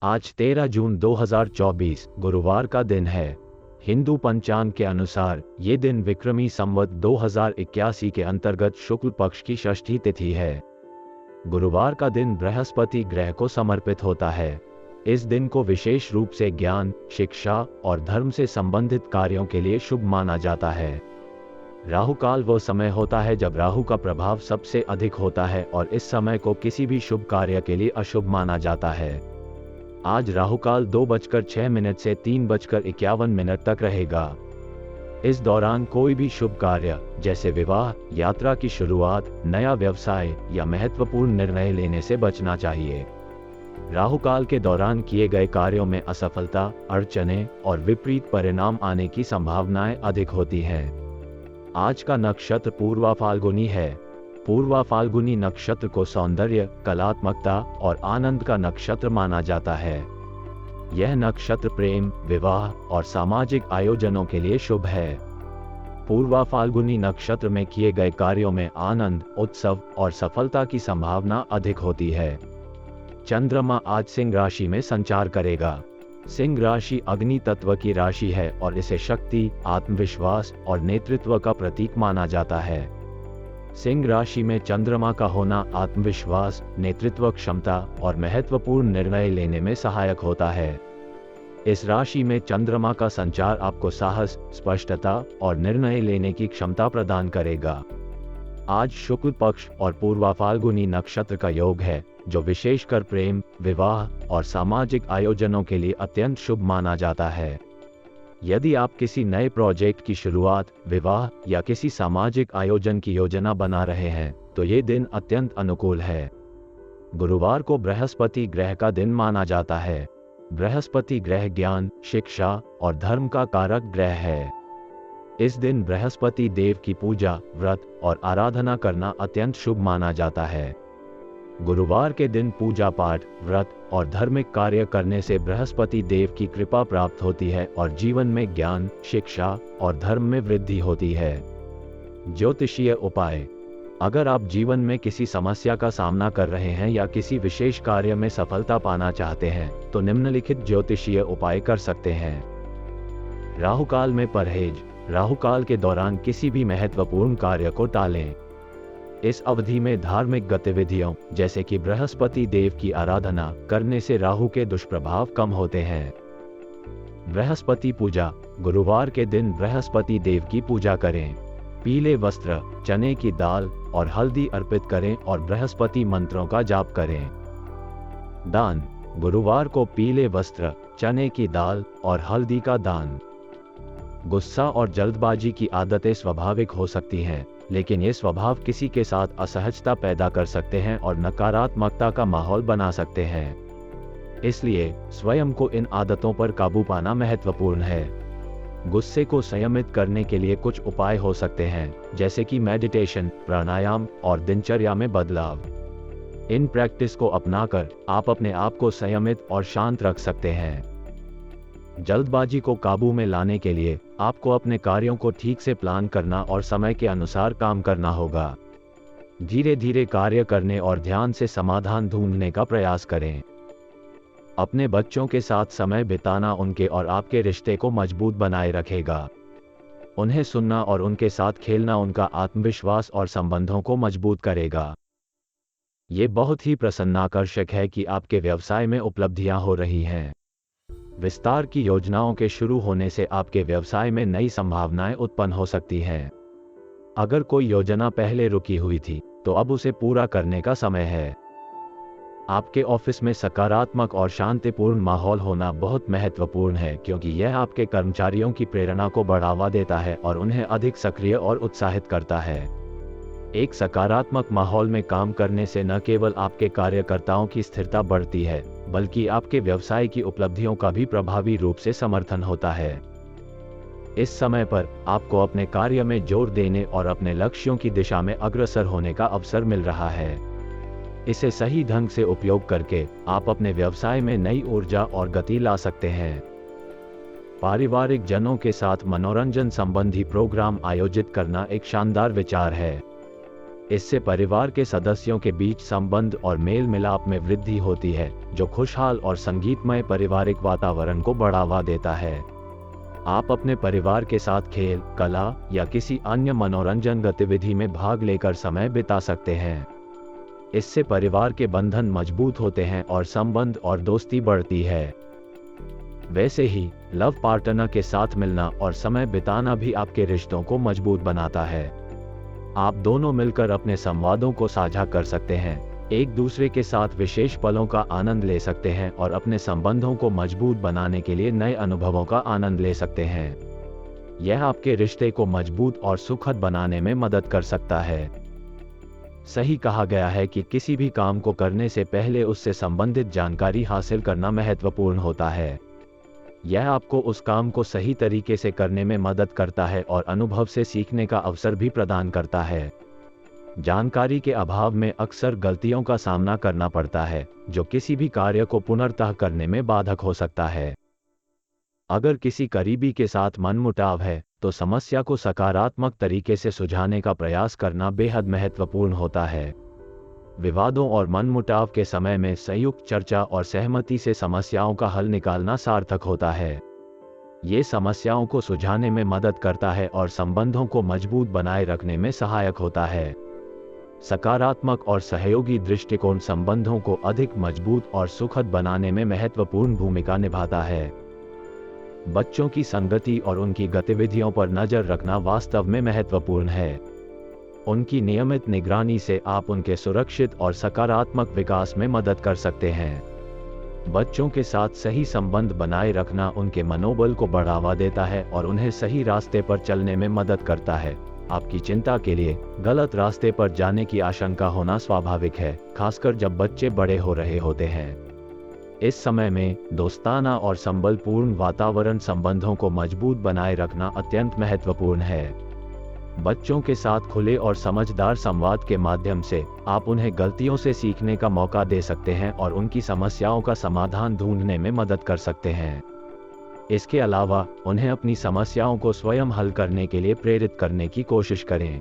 आज 13 जून 2024 गुरुवार का दिन है। हिंदू पंचांग के अनुसार ये दिन विक्रमी संवत 2081 के अंतर्गत शुक्ल पक्ष की षष्ठी तिथि है। गुरुवार का दिन बृहस्पति ग्रह को समर्पित होता है। इस दिन को विशेष रूप से ज्ञान, शिक्षा और धर्म से संबंधित कार्यों के लिए शुभ माना जाता है। राहु काल वो समय होता है जब राहु का प्रभाव सबसे अधिक होता है और इस समय को किसी भी शुभ कार्य के लिए अशुभ माना जाता है। आज राहुकाल 2:06 से 3:51 तक रहेगा। इस दौरान कोई भी शुभ कार्य जैसे विवाह, यात्रा की शुरुआत, नया व्यवसाय या महत्वपूर्ण निर्णय लेने से बचना चाहिए। राहुकाल के दौरान किए गए कार्यों में असफलता, अड़चनें और विपरीत परिणाम आने की संभावनाएं अधिक होती हैं। आज का नक्षत्र पूर्वा फाल्गुनी है। पूर्वा फाल्गुनी नक्षत्र को सौंदर्य, कलात्मकता और आनंद का नक्षत्र माना जाता है। यह नक्षत्र प्रेम, विवाह और सामाजिक आयोजनों के लिए शुभ है। पूर्वा फाल्गुनी नक्षत्र में किए गए कार्यों में आनंद, उत्सव और सफलता की संभावना अधिक होती है। चंद्रमा आज सिंह राशि में संचार करेगा। सिंह राशि अग्नि तत्व की राशि है और इसे शक्ति, आत्मविश्वास और नेतृत्व का प्रतीक माना जाता है। सिंह राशि में चंद्रमा का होना आत्मविश्वास, नेतृत्व क्षमता और महत्वपूर्ण निर्णय लेने में सहायक होता है। इस राशि में चंद्रमा का संचार आपको साहस, स्पष्टता और निर्णय लेने की क्षमता प्रदान करेगा। आज शुक्ल पक्ष और पूर्वा फाल्गुनी नक्षत्र का योग है, जो विशेषकर प्रेम, विवाह और सामाजिक आयोजनों के लिए अत्यंत शुभ माना जाता है। यदि आप किसी नए प्रोजेक्ट की शुरुआत, विवाह या किसी सामाजिक आयोजन की योजना बना रहे हैं, तो ये दिन अत्यंत अनुकूल है। गुरुवार को बृहस्पति ग्रह का दिन माना जाता है। बृहस्पति ग्रह ज्ञान, शिक्षा और धर्म का कारक ग्रह है। इस दिन बृहस्पति देव की पूजा, व्रत और आराधना करना अत्यंत शुभ माना जाता है। गुरुवार के दिन पूजा पाठ, व्रत और धार्मिक कार्य करने से बृहस्पति देव की कृपा प्राप्त होती है और जीवन में ज्ञान, शिक्षा और धर्म में वृद्धि होती है। ज्योतिषीय उपाय। अगर आप जीवन में किसी समस्या का सामना कर रहे हैं या किसी विशेष कार्य में सफलता पाना चाहते हैं, तो निम्नलिखित ज्योतिषीय उपाय कर सकते हैं। राहुकाल में परहेज। राहुकाल के दौरान किसी भी महत्वपूर्ण कार्य को टालें। इस अवधि में धार्मिक गतिविधियों जैसे कि बृहस्पति देव की आराधना करने से राहु के दुष्प्रभाव कम होते हैं। बृहस्पति पूजा। गुरुवार के दिन बृहस्पति देव की पूजा करें। पीले वस्त्र, चने की दाल और हल्दी अर्पित करें और बृहस्पति मंत्रों का जाप करें। दान। गुरुवार को पीले वस्त्र, चने की दाल और हल्दी का दान। गुस्सा और जल्दबाजी की आदतें स्वाभाविक हो सकती हैं, लेकिन ये स्वभाव किसी के साथ असहजता पैदा कर सकते हैं और नकारात्मकता का माहौल बना सकते हैं। इसलिए स्वयं को इन आदतों पर काबू पाना महत्वपूर्ण है। गुस्से को संयमित करने के लिए कुछ उपाय हो सकते हैं, जैसे कि मेडिटेशन, प्राणायाम और दिनचर्या में बदलाव। इन प्रैक्टिस को अपनाकर आप अपने आप को संयमित और शांत रख सकते हैं। जल्दबाजी को काबू में लाने के लिए आपको अपने कार्यों को ठीक से प्लान करना और समय के अनुसार काम करना होगा। धीरे धीरे कार्य करने और ध्यान से समाधान ढूंढने का प्रयास करें। अपने बच्चों के साथ समय बिताना उनके और आपके रिश्ते को मजबूत बनाए रखेगा। उन्हें सुनना और उनके साथ खेलना उनका आत्मविश्वास और संबंधों को मजबूत करेगा। ये बहुत ही प्रसन्नाकर्षक है कि आपके व्यवसाय में उपलब्धियां हो रही हैं। विस्तार की योजनाओं के शुरू होने से आपके व्यवसाय में नई संभावनाएं उत्पन्न हो सकती हैं। अगर कोई योजना पहले रुकी हुई थी, तो अब उसे पूरा करने का समय है। आपके ऑफिस में सकारात्मक और शांतिपूर्ण माहौल होना बहुत महत्वपूर्ण है, क्योंकि यह आपके कर्मचारियों की प्रेरणा को बढ़ावा देता है और उन्हें अधिक सक्रिय और उत्साहित करता है। एक सकारात्मक माहौल में काम करने से न केवल आपके कार्यकर्ताओं की स्थिरता बढ़ती है, बल्कि आपके व्यवसाय की उपलब्धियों का भी प्रभावी रूप से समर्थन होता है। इस समय पर आपको अपने कार्य में जोर देने और अपने लक्ष्यों की दिशा में अग्रसर होने का अवसर मिल रहा है। इसे सही ढंग से उपयोग करके आप अपने व्यवसाय में नई ऊर्जा और गति ला सकते हैं। पारिवारिक जनों के साथ मनोरंजन संबंधी प्रोग्राम आयोजित करना एक शानदार विचार है। इससे परिवार के सदस्यों के बीच संबंध और मेल मिलाप में वृद्धि होती है, जो खुशहाल और संगीतमय पारिवारिक वातावरण को बढ़ावा देता है। आप अपने परिवार के साथ खेल, कला या किसी अन्य मनोरंजन गतिविधि में भाग लेकर समय बिता सकते हैं। इससे परिवार के बंधन मजबूत होते हैं और संबंध और दोस्ती बढ़ती है। वैसे ही लव पार्टनर के साथ मिलना और समय बिताना भी आपके रिश्तों को मजबूत बनाता है। आप दोनों मिलकर अपने संवादों को साझा कर सकते हैं, एक दूसरे के साथ विशेष पलों का आनंद ले सकते हैं और अपने संबंधों को मजबूत बनाने के लिए नए अनुभवों का आनंद ले सकते हैं। यह आपके रिश्ते को मजबूत और सुखद बनाने में मदद कर सकता है। सही कहा गया है कि किसी भी काम को करने से पहले उससे संबंधित जानकारी हासिल करना महत्वपूर्ण होता है। यह आपको उस काम को सही तरीके से करने में मदद करता है और अनुभव से सीखने का अवसर भी प्रदान करता है। जानकारी के अभाव में अक्सर गलतियों का सामना करना पड़ता है, जो किसी भी कार्य को पुनर्तः करने में बाधक हो सकता है। अगर किसी करीबी के साथ मनमुटाव है, तो समस्या को सकारात्मक तरीके से सुलझाने का प्रयास करना बेहद महत्वपूर्ण होता है। विवादों और मनमुटाव के समय में संयुक्त चर्चा और सहमति से समस्याओं का हल निकालना सार्थक होता है। ये समस्याओं को सुलझाने में मदद करता है और संबंधों को मजबूत बनाए रखने में सहायक होता है। सकारात्मक और सहयोगी दृष्टिकोण संबंधों को अधिक मजबूत और सुखद बनाने में महत्वपूर्ण भूमिका निभाता है। बच्चों की संगति और उनकी गतिविधियों पर नजर रखना वास्तव में महत्वपूर्ण है। उनकी नियमित निगरानी से आप उनके सुरक्षित और सकारात्मक विकास में मदद कर सकते हैं। बच्चों के साथ सही संबंध बनाए रखना उनके मनोबल को बढ़ावा देता है और उन्हें सही रास्ते पर चलने में मदद करता है। आपकी चिंता के लिए गलत रास्ते पर जाने की आशंका होना स्वाभाविक है, खासकर जब बच्चे बड़े हो रहे होते हैं। इस समय में दोस्ताना और संबलपूर्ण वातावरण संबंधों को मजबूत बनाए रखना अत्यंत महत्वपूर्ण है। बच्चों के साथ खुले और समझदार संवाद के माध्यम से आप उन्हें गलतियों से सीखने का मौका दे सकते हैं और उनकी समस्याओं का समाधान ढूंढने में मदद कर सकते हैं। इसके अलावा उन्हें अपनी समस्याओं को स्वयं हल करने के लिए प्रेरित करने की कोशिश करें।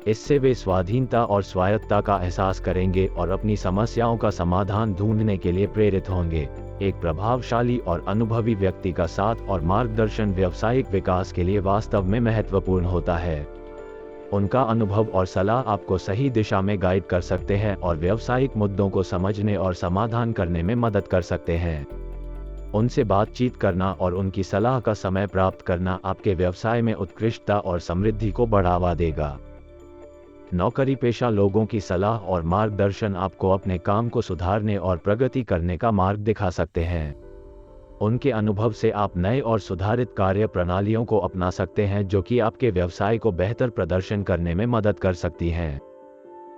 इससे वे स्वाधीनता और स्वायत्तता का एहसास करेंगे और अपनी समस्याओं का समाधान ढूंढने के लिए प्रेरित होंगे। एक प्रभावशाली और अनुभवी व्यक्ति का साथ और मार्गदर्शन व्यावसायिक विकास के लिए वास्तव में महत्वपूर्ण होता है। उनका अनुभव और सलाह आपको सही दिशा में गाइड कर सकते हैं और व्यावसायिक मुद्दों को समझने और समाधान करने में मदद कर सकते हैं। उनसे बातचीत करना और उनकी सलाह का समय प्राप्त करना आपके व्यवसाय में उत्कृष्टता और समृद्धि को बढ़ावा देगा। नौकरी पेशा लोगों की सलाह और मार्गदर्शन आपको अपने काम को सुधारने और प्रगति करने का मार्ग दिखा सकते हैं। उनके अनुभव से आप नए और सुधारित कार्य प्रणालियों को अपना सकते हैं, जो कि आपके व्यवसाय को बेहतर प्रदर्शन करने में मदद कर सकती हैं।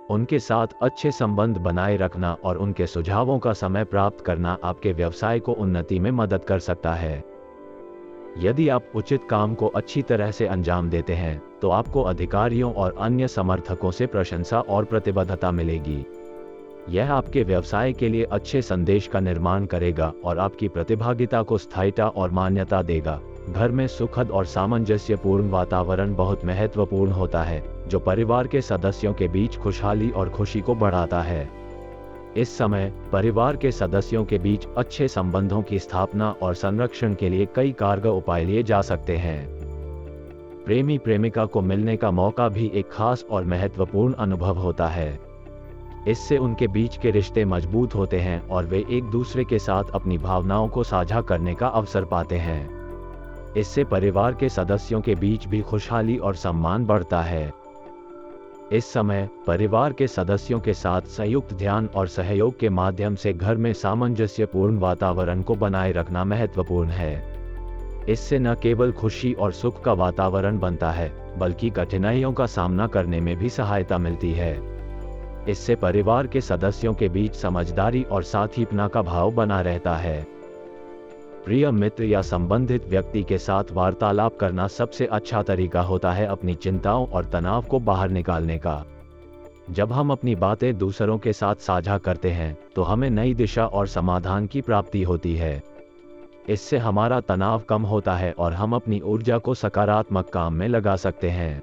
उनके साथ अच्छे संबंध बनाए रखना और उनके सुझावों का समय प्राप्त करना आपके व्यवसाय को उन्नति में मदद कर सकता है। यदि आप उचित काम को अच्छी तरह से अंजाम देते हैं, तो आपको अधिकारियों और अन्य समर्थकों से प्रशंसा और प्रतिबद्धता मिलेगी। यह आपके व्यवसाय के लिए अच्छे संदेश का निर्माण करेगा और आपकी प्रतिभागिता को स्थायिता और मान्यता देगा। घर में सुखद और सामंजस्यपूर्ण वातावरण बहुत महत्वपूर्ण होता है, जो परिवार के सदस्यों के बीच खुशहाली और खुशी को बढ़ाता है। इस समय परिवार के सदस्यों के बीच अच्छे संबंधों की स्थापना और संरक्षण के लिए कई कारगर उपाय लिए जा सकते हैं। प्रेमी प्रेमिका को मिलने का मौका भी एक खास और महत्वपूर्ण अनुभव होता है। इससे उनके बीच के रिश्ते मजबूत होते हैं और वे एक दूसरे के साथ अपनी भावनाओं को साझा करने का अवसर पाते हैं। इससे परिवार के सदस्यों के बीच भी खुशहाली और सम्मान बढ़ता है। इस समय परिवार के सदस्यों के साथ संयुक्त ध्यान और सहयोग के माध्यम से घर में सामंजस्यपूर्ण वातावरण को बनाए रखना महत्वपूर्ण है। इससे न केवल खुशी और सुख का वातावरण बनता है, बल्कि कठिनाइयों का सामना करने में भी सहायता मिलती है। इससे परिवार के सदस्यों के बीच समझदारी और साथीपना का भाव बना रहता है। प्रिय मित्र या संबंधित व्यक्ति के साथ वार्तालाप करना सबसे अच्छा तरीका होता है अपनी चिंताओं और तनाव को बाहर निकालने का। जब हम अपनी बातें दूसरों के साथ साझा करते हैं, तो हमें नई दिशा और समाधान की प्राप्ति होती है। इससे हमारा तनाव कम होता है और हम अपनी ऊर्जा को सकारात्मक काम में लगा सकते हैं।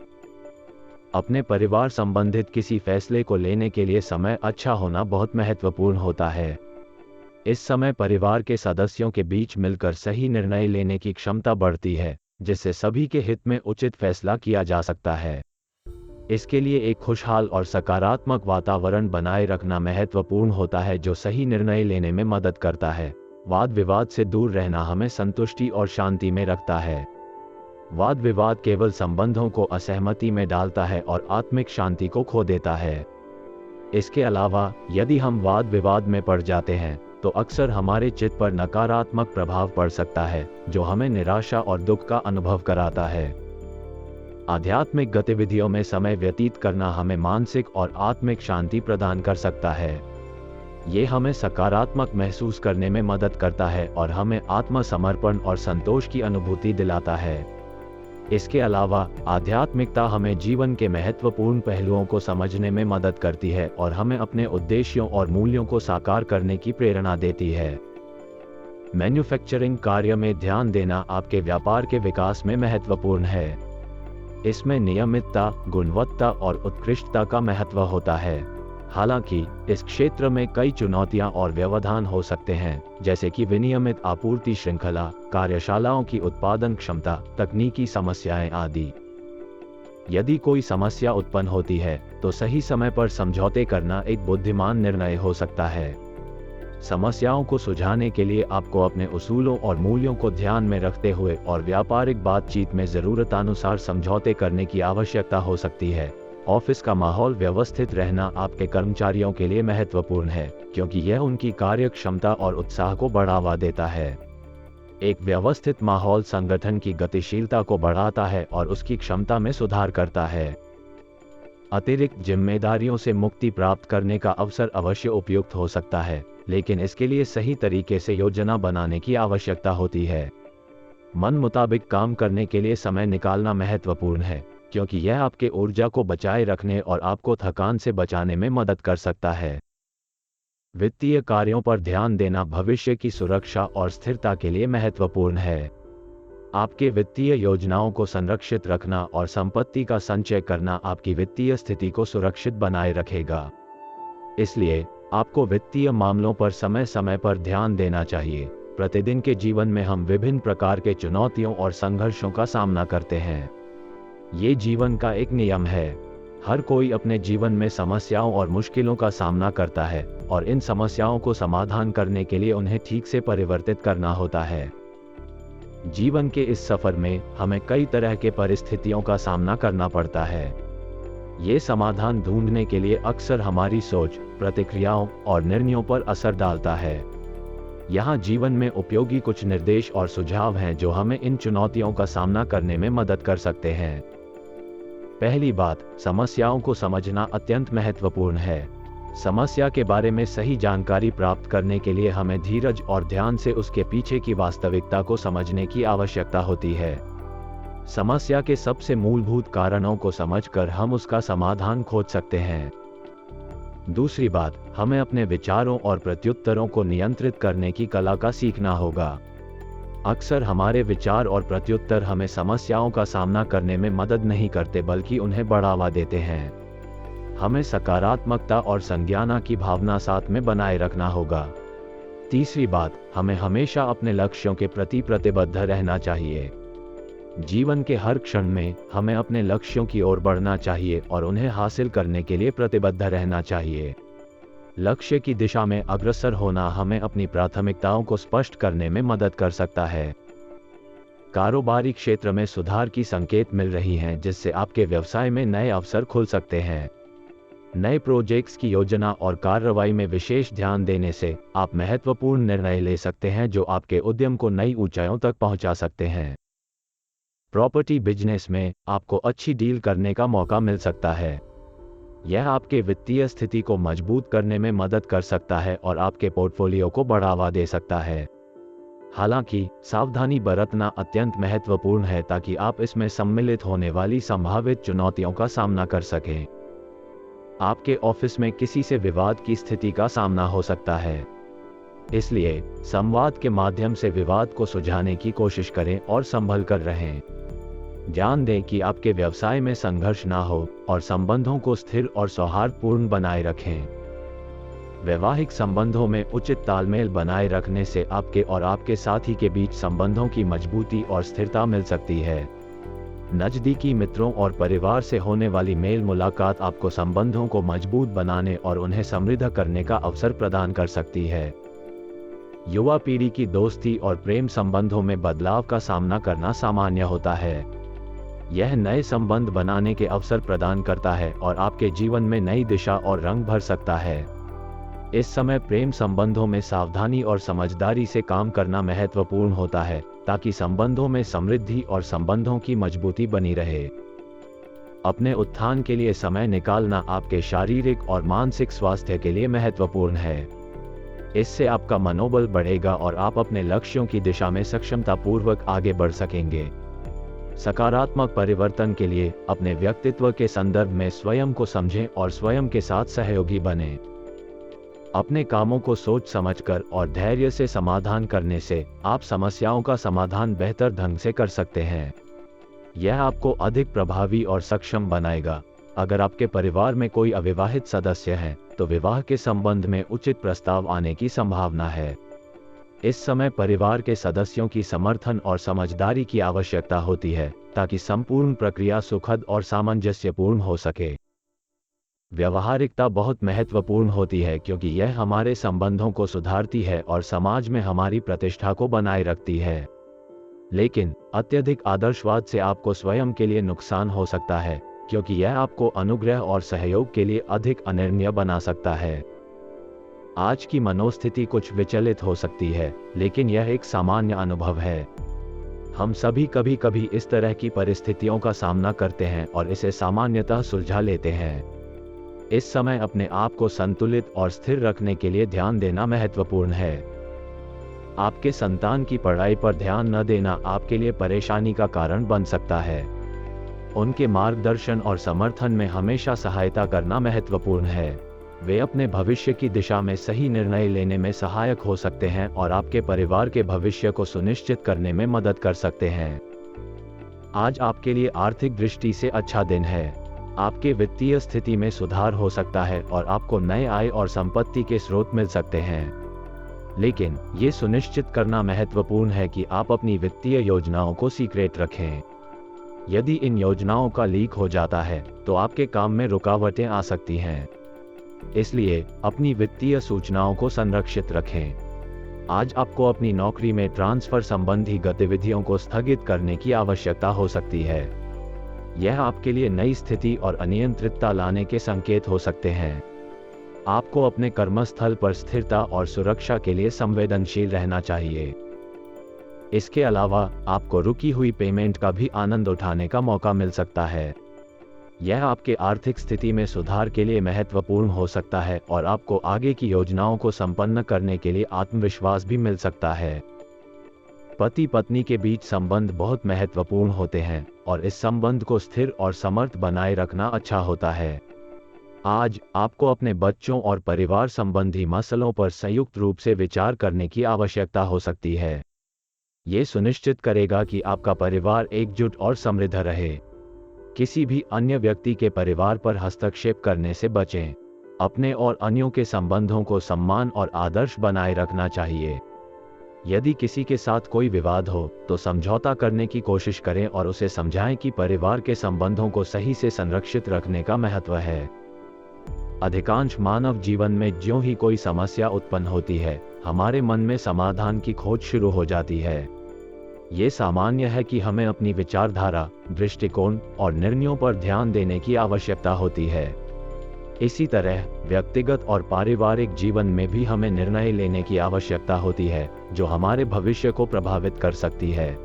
अपने परिवार संबंधित किसी फैसले को लेने के लिए समय अच्छा होना बहुत महत्वपूर्ण होता है। इस समय परिवार के सदस्यों के बीच मिलकर सही निर्णय लेने की क्षमता बढ़ती है, जिससे सभी के हित में उचित फैसला किया जा सकता है। इसके लिए एक खुशहाल और सकारात्मक वातावरण बनाए रखना महत्वपूर्ण होता है, जो सही निर्णय लेने में मदद करता है। वाद विवाद से दूर रहना हमें संतुष्टि और शांति में रखता है। वाद विवाद केवल संबंधों को असहमति में डालता है और आत्मिक शांति को खो देता है। इसके अलावा यदि हम वाद विवाद में पड़ जाते हैं तो अक्सर हमारे चित्त पर नकारात्मक प्रभाव पड़ सकता है, जो हमें निराशा और दुख का अनुभव कराता है। आध्यात्मिक गतिविधियों में समय व्यतीत करना हमें मानसिक और आत्मिक शांति प्रदान कर सकता है। ये हमें सकारात्मक महसूस करने में मदद करता है और हमें आत्मसमर्पण और संतोष की अनुभूति दिलाता है। इसके अलावा आध्यात्मिकता हमें जीवन के महत्वपूर्ण पहलुओं को समझने में मदद करती है और हमें अपने उद्देश्यों और मूल्यों को साकार करने की प्रेरणा देती है। मैन्युफैक्चरिंग कार्य में ध्यान देना आपके व्यापार के विकास में महत्वपूर्ण है। इसमें नियमितता, गुणवत्ता और उत्कृष्टता का महत्व होता है। हालांकि इस क्षेत्र में कई चुनौतियां और व्यवधान हो सकते हैं, जैसे कि विनियमित आपूर्ति श्रृंखला, कार्यशालाओं की उत्पादन क्षमता, तकनीकी समस्याएं आदि। यदि कोई समस्या उत्पन्न होती है तो सही समय पर समझौते करना एक बुद्धिमान निर्णय हो सकता है। समस्याओं को सुलझाने के लिए आपको अपने उसूलों और मूल्यों को ध्यान में रखते हुए और व्यापारिक बातचीत में जरूरतानुसार समझौते करने की आवश्यकता हो सकती है। ऑफिस का माहौल व्यवस्थित रहना आपके कर्मचारियों के लिए महत्वपूर्ण है, क्योंकि यह उनकी कार्यक्षमता और उत्साह को बढ़ावा देता है। एक व्यवस्थित माहौल संगठन की गतिशीलता को बढ़ाता है और उसकी क्षमता में सुधार करता है। अतिरिक्त जिम्मेदारियों से मुक्ति प्राप्त करने का अवसर अवश्य उपयुक्त हो सकता है, लेकिन इसके लिए सही तरीके से योजना बनाने की आवश्यकता होती है। मन मुताबिक काम करने के लिए समय निकालना महत्वपूर्ण है, क्योंकि यह आपके ऊर्जा को बचाए रखने और आपको थकान से बचाने में मदद कर सकता है। वित्तीय कार्यों पर ध्यान देना भविष्य की सुरक्षा और स्थिरता के लिए महत्वपूर्ण है। आपके वित्तीय योजनाओं को संरक्षित रखना और संपत्ति का संचय करना आपकी वित्तीय स्थिति को सुरक्षित बनाए रखेगा। इसलिए आपको वित्तीय मामलों पर समय समय पर ध्यान देना चाहिए। प्रतिदिन के जीवन में हम विभिन्न प्रकार के चुनौतियों और संघर्षों का सामना करते हैं। ये जीवन का एक नियम है। हर कोई अपने जीवन में समस्याओं और मुश्किलों का सामना करता है और इन समस्याओं को समाधान करने के लिए उन्हें ठीक से परिवर्तित करना होता है। जीवन के इस सफर में हमें कई तरह के परिस्थितियों का सामना करना पड़ता है। ये समाधान ढूंढने के लिए अक्सर हमारी सोच, प्रतिक्रियाओं और निर्णयों पर असर डालता है। यहाँ जीवन में उपयोगी कुछ निर्देश और सुझाव हैं जो हमें इन चुनौतियों का सामना करने में मदद कर सकते हैं। पहली बात, समस्याओं को समझना अत्यंत महत्वपूर्ण है। समस्या के बारे में सही जानकारी प्राप्त करने के लिए हमें धीरज और ध्यान से उसके पीछे की वास्तविकता को समझने की आवश्यकता होती है। समस्या के सबसे मूलभूत कारणों को समझकर हम उसका समाधान खोज सकते हैं। दूसरी बात, हमें अपने विचारों और प्रत्युत्तरों को नियंत्रित करने की कला का सीखना होगा। अक्सर हमारे विचार और प्रत्युत्तर हमें समस्याओं का सामना करने में मदद नहीं करते, बल्कि उन्हें बढ़ावा देते हैं। हमें सकारात्मकता और संज्ञाना की भावना साथ में बनाए रखना होगा। तीसरी बात, हमें हमेशा अपने लक्ष्यों के प्रति प्रतिबद्ध रहना चाहिए। जीवन के हर क्षण में हमें अपने लक्ष्यों की ओर बढ़ना चाहिए और उन्हें हासिल करने के लिए प्रतिबद्ध रहना चाहिए। लक्ष्य की दिशा में अग्रसर होना हमें अपनी प्राथमिकताओं को स्पष्ट करने में मदद कर सकता है। कारोबारी क्षेत्र में सुधार की संकेत मिल रही हैं, जिससे आपके व्यवसाय में नए अवसर खुल सकते हैं। नए प्रोजेक्ट्स की योजना और कार्रवाई में विशेष ध्यान देने से आप महत्वपूर्ण निर्णय ले सकते हैं जो आपके उद्यम को नई ऊंचाइयों तक पहुंचा सकते हैं। प्रॉपर्टी बिजनेस में आपको अच्छी डील करने का मौका मिल सकता है। यह आपके वित्तीय स्थिति को मजबूत करने में मदद कर सकता है और आपके पोर्टफोलियो को बढ़ावा दे सकता है। हालांकि सावधानी बरतना अत्यंत महत्वपूर्ण है ताकि आप इसमें सम्मिलित होने वाली संभावित चुनौतियों का सामना कर सकें। आपके ऑफिस में किसी से विवाद की स्थिति का सामना हो सकता है, इसलिए संवाद के माध्यम से विवाद को सुलझाने की कोशिश करें और संभल कर रहें। ध्यान दें कि आपके व्यवसाय में संघर्ष ना हो और संबंधों को स्थिर और सौहार्दपूर्ण बनाए रखें। वैवाहिक संबंधों में उचित तालमेल बनाए रखने से आपके और आपके साथी के बीच संबंधों की मजबूती और स्थिरता मिल सकती है। नजदीकी मित्रों और परिवार से होने वाली मेल मुलाकात आपको संबंधों को मजबूत बनाने और उन्हें समृद्ध करने का अवसर प्रदान कर सकती है। युवा पीढ़ी की दोस्ती और प्रेम संबंधों में बदलाव का सामना करना सामान्य होता है। यह नए संबंध बनाने के अवसर प्रदान करता है और आपके जीवन में नई दिशा और रंग भर सकता है। इस समय प्रेम संबंधों में सावधानी और समझदारी से काम करना महत्वपूर्ण होता है, ताकि संबंधों में समृद्धि और संबंधों की मजबूती बनी रहे। अपने उत्थान के लिए समय निकालना आपके शारीरिक और मानसिक स्वास्थ्य के लिए महत्वपूर्ण है। इससे आपका मनोबल बढ़ेगा और आप अपने लक्ष्यों की दिशा में सक्षमतापूर्वक आगे बढ़ सकेंगे। सकारात्मक परिवर्तन के लिए अपने व्यक्तित्व के संदर्भ में स्वयं को समझें और स्वयं के साथ सहयोगी बनें। अपने कामों को सोच समझकर और धैर्य से समाधान करने से आप समस्याओं का समाधान बेहतर ढंग से कर सकते हैं। यह आपको अधिक प्रभावी और सक्षम बनाएगा। अगर आपके परिवार में कोई अविवाहित सदस्य है, तो विवाह के संबंध में उचित प्रस्ताव आने की संभावना है। इस समय परिवार के सदस्यों की समर्थन और समझदारी की आवश्यकता होती है, ताकि संपूर्ण प्रक्रिया सुखद और सामंजस्यपूर्ण हो सके। व्यावहारिकता बहुत महत्वपूर्ण होती है, क्योंकि यह हमारे संबंधों को सुधारती है और समाज में हमारी प्रतिष्ठा को बनाए रखती है। लेकिन अत्यधिक आदर्शवाद से आपको स्वयं के लिए नुकसान हो सकता है, क्योंकि यह आपको अनुग्रह और सहयोग के लिए अधिक अनिर्णय बना सकता है। आज की मनोस्थिति कुछ विचलित हो सकती है, लेकिन यह एक सामान्य अनुभव है। हम सभी कभी कभी इस तरह की परिस्थितियों का सामना करते हैं और इसे सामान्यतः सुलझा लेते हैं। इस समय अपने आप को संतुलित और स्थिर रखने के लिए ध्यान देना महत्वपूर्ण है। आपके संतान की पढ़ाई पर ध्यान न देना आपके लिए परेशानी का कारण बन सकता है। उनके मार्गदर्शन और समर्थन में हमेशा सहायता करना महत्वपूर्ण है। वे अपने भविष्य की दिशा में सही निर्णय लेने में सहायक हो सकते हैं और आपके परिवार के भविष्य को सुनिश्चित करने में मदद कर सकते हैं। आज आपके लिए आर्थिक दृष्टि से अच्छा दिन है। आपके वित्तीय स्थिति में सुधार हो सकता है और आपको नए आय और संपत्ति के स्रोत मिल सकते हैं। लेकिन ये सुनिश्चित करना महत्वपूर्ण है कि आप अपनी वित्तीय योजनाओं को सीक्रेट रखें। यदि इन योजनाओं का लीक हो जाता है, तो आपके काम में रुकावटें आ सकती हैं। इसलिए अपनी वित्तीय सूचनाओं को संरक्षित रखें। आज आपको अपनी नौकरी में ट्रांसफर संबंधी गतिविधियों को स्थगित करने की आवश्यकता हो सकती है। यह आपके लिए नई स्थिति और अनियंत्रितता लाने के संकेत हो सकते हैं। आपको अपने कर्मस्थल पर स्थिरता और सुरक्षा के लिए संवेदनशील रहना चाहिए। इसके अलावा आपको रुकी हुई पेमेंट का भी आनंद उठाने का मौका मिल सकता है। यह आपके आर्थिक स्थिति में सुधार के लिए महत्वपूर्ण हो सकता है और आपको आगे की योजनाओं को संपन्न करने के लिए आत्मविश्वास भी मिल सकता है। पति पत्नी के बीच संबंध बहुत महत्वपूर्ण होते हैं और इस संबंध को स्थिर और समर्थ बनाए रखना अच्छा होता है। आज आपको अपने बच्चों और परिवार संबंधी मसलों पर संयुक्त रूप से विचार करने की आवश्यकता हो सकती है। ये सुनिश्चित करेगा कि आपका परिवार एकजुट और समृद्ध रहे। किसी भी अन्य व्यक्ति के परिवार पर हस्तक्षेप करने से बचें। अपने और अन्यों के संबंधों को सम्मान और आदर्श बनाए रखना चाहिए। यदि किसी के साथ कोई विवाद हो, तो समझौता करने की कोशिश करें और उसे समझाएं कि परिवार के संबंधों को सही से संरक्षित रखने का महत्व है। अधिकांश मानव जीवन में ज्यों ही कोई समस्या उत्पन्न होती है, हमारे मन में समाधान की खोज शुरू हो जाती है। ये सामान्य है कि हमें अपनी विचारधारा, दृष्टिकोण और निर्णयों पर ध्यान देने की आवश्यकता होती है। इसी तरह व्यक्तिगत और पारिवारिक जीवन में भी हमें निर्णय लेने की आवश्यकता होती है, जो हमारे भविष्य को प्रभावित कर सकती है।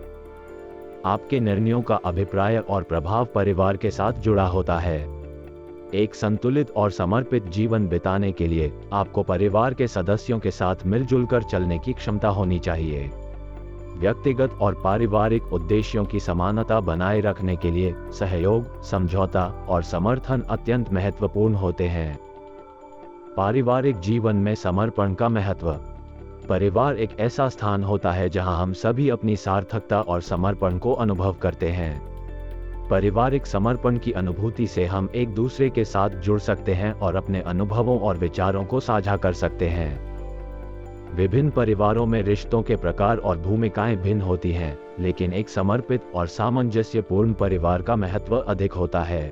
आपके निर्णयों का अभिप्राय और प्रभाव परिवार के साथ जुड़ा होता है। एक संतुलित और समर्पित जीवन बिताने के लिए आपको परिवार के सदस्यों के साथ मिलजुल कर चलने की क्षमता होनी चाहिए। व्यक्तिगत और पारिवारिक उद्देश्यों की समानता बनाए रखने के लिए सहयोग, समझौता और समर्थन अत्यंत महत्वपूर्ण होते हैं। पारिवारिक जीवन में समर्पण का महत्व। परिवार एक ऐसा स्थान होता है जहां हम सभी अपनी सार्थकता और समर्पण को अनुभव करते हैं। पारिवारिक समर्पण की अनुभूति से हम एक दूसरे के साथ जुड़ सकते हैं और अपने अनुभवों और विचारों को साझा कर सकते हैं। विभिन्न परिवारों में रिश्तों के प्रकार और भूमिकाएं भिन्न होती हैं, लेकिन एक समर्पित और सामंजस्यपूर्ण परिवार का महत्व अधिक होता है।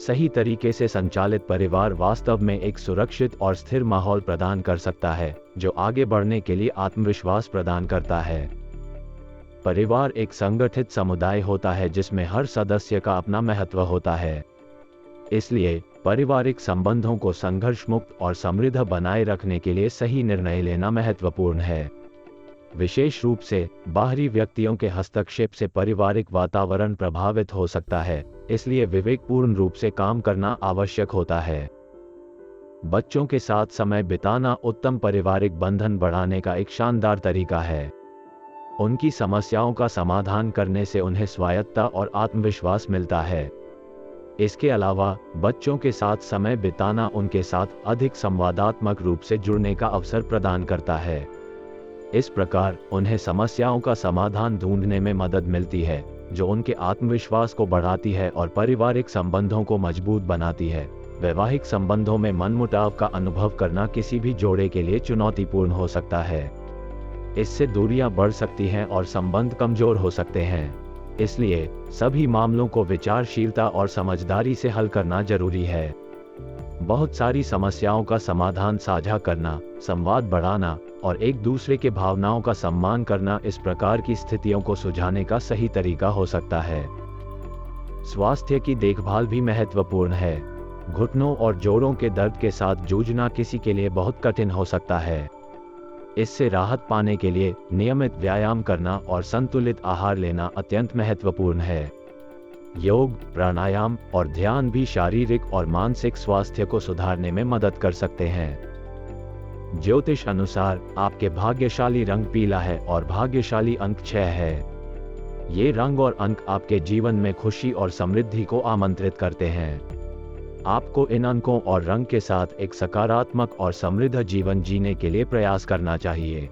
सही तरीके से संचालित परिवार वास्तव में एक सुरक्षित और स्थिर माहौल प्रदान कर सकता है, जो आगे बढ़ने के लिए आत्मविश्वास प्रदान करता है। परिवार एक संगठित समुदाय होता है जिसमें हर सदस्य का अपना महत्व होता है। इसलिए पारिवारिक संबंधों को संघर्ष मुक्त और समृद्ध बनाए रखने के लिए सही निर्णय लेना महत्वपूर्ण है। विशेष रूप से बाहरी व्यक्तियों के हस्तक्षेप से पारिवारिक वातावरण प्रभावित हो सकता है, इसलिए विवेकपूर्ण रूप से काम करना आवश्यक होता है। बच्चों के साथ समय बिताना उत्तम पारिवारिक बंधन बढ़ाने का एक शानदार तरीका है। उनकी समस्याओं का समाधान करने से उन्हें स्वायत्तता और आत्मविश्वास मिलता है। इसके अलावा बच्चों के साथ समय बिताना उनके साथ अधिक संवादात्मक रूप से जुड़ने का अवसर प्रदान करता है। इस प्रकार उन्हें समस्याओं का समाधान ढूंढने में मदद मिलती है, जो उनके आत्मविश्वास को बढ़ाती है और पारिवारिक संबंधों को मजबूत बनाती है। वैवाहिक संबंधों में मनमुटाव का अनुभव करना किसी भी जोड़े के लिए चुनौतीपूर्ण हो सकता है। इससे दूरियां बढ़ सकती हैं और संबंध कमजोर हो सकते हैं। इसलिए सभी मामलों को विचारशीलता और समझदारी से हल करना जरूरी है। बहुत सारी समस्याओं का समाधान साझा करना, संवाद बढ़ाना और एक दूसरे के भावनाओं का सम्मान करना इस प्रकार की स्थितियों को सुलझाने का सही तरीका हो सकता है। स्वास्थ्य की देखभाल भी महत्वपूर्ण है। घुटनों और जोड़ों के दर्द के साथ जूझना किसी के लिए बहुत कठिन हो सकता है। इससे राहत पाने के लिए नियमित व्यायाम करना और संतुलित आहार लेना अत्यंत महत्वपूर्ण है। योग, प्राणायाम और ध्यान भी शारीरिक और मानसिक स्वास्थ्य को सुधारने में मदद कर सकते हैं। ज्योतिष अनुसार आपके भाग्यशाली रंग पीला है और भाग्यशाली अंक 6 है। ये रंग और अंक आपके जीवन में खुशी और समृद्धि को आमंत्रित करते हैं। आपको इन अंकों और रंग के साथ एक सकारात्मक और समृद्ध जीवन जीने के लिए प्रयास करना चाहिए।